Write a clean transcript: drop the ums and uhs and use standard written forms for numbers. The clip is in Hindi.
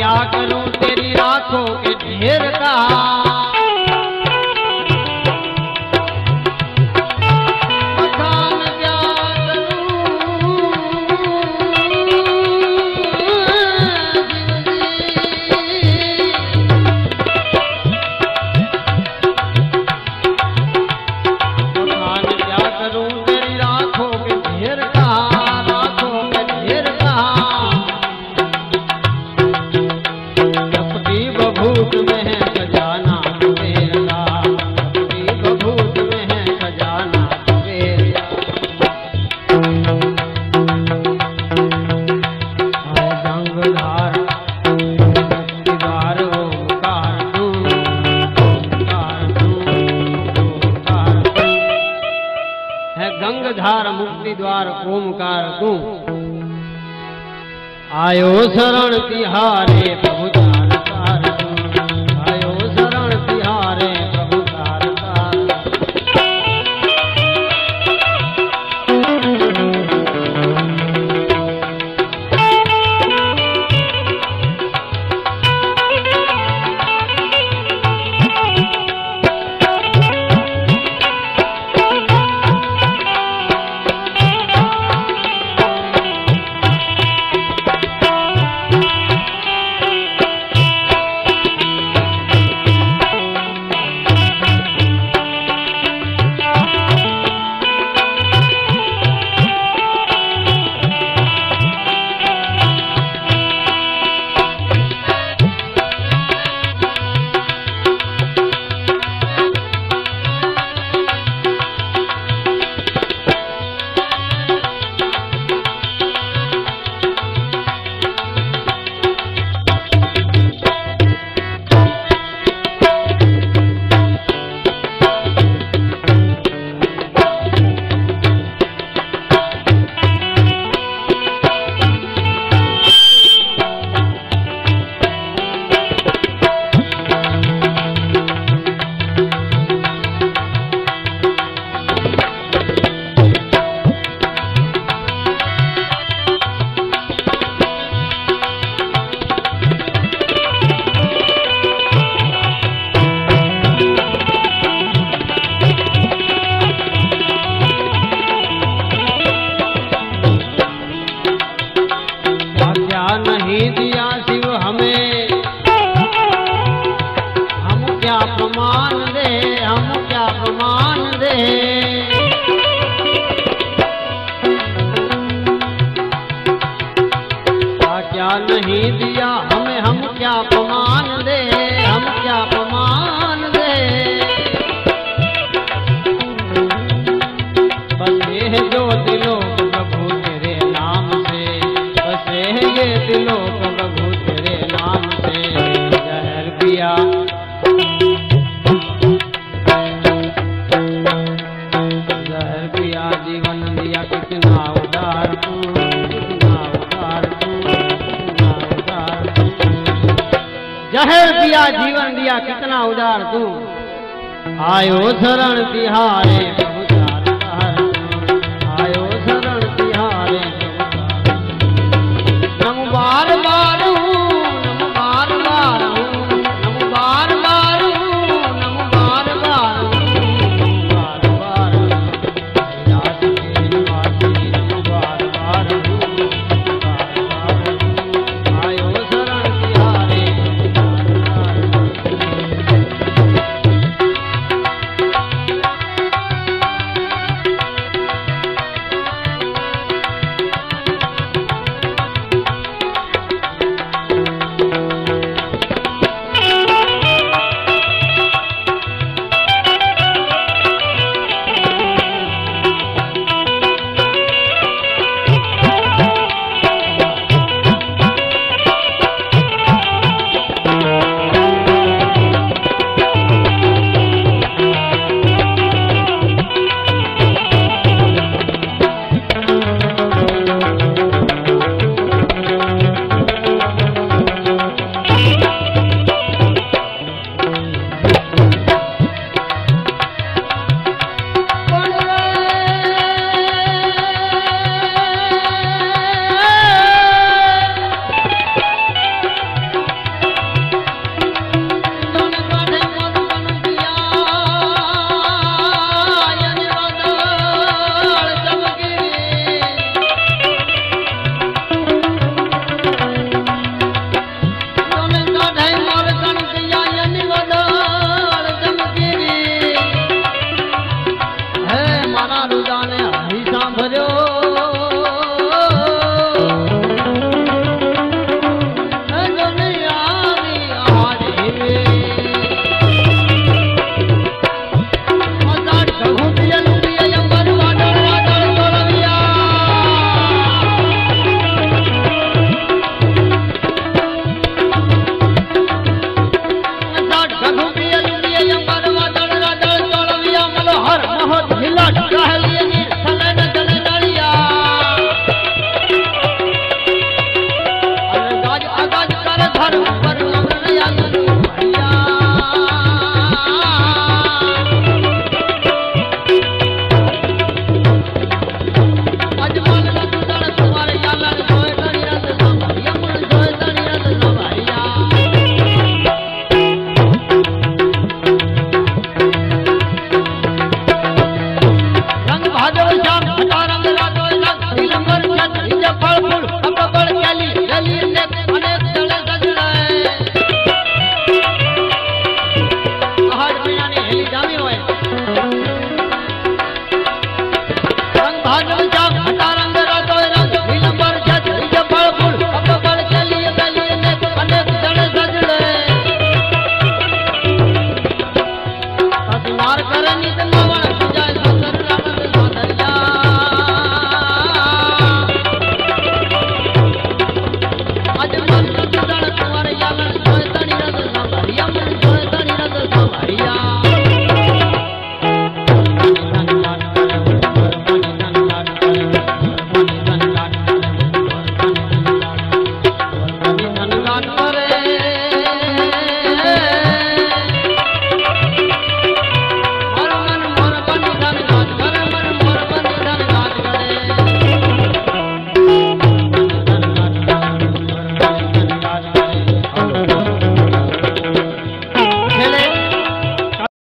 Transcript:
क्या करूं तेरी राखों के ढेर का। गंगधार मुक्ति द्वार ओमकार तू। आयो शरण तिहारे प्रभु तार तार तू। आयो शरण तिहारे प्रभु तार तार। नहीं दिया शिव हमें, हम क्या प्रमाण दे, हम क्या प्रमाण दे। क्या नहीं दिया हमें, हम क्या प्रमाण दे, हम क्या प्रमाण दे। बसे है जो दिलों को प्रभु तेरे नाम से, बसे है ये दिलों को प्रभु तेरे नाम से। जहर पिया जहर पिया जीवन दिया कितना उदार तू, कितना उदार तू, कितना उदार तू। जहर पिया जीवन दिया कितना उदार तू। आयो शरण तिहारे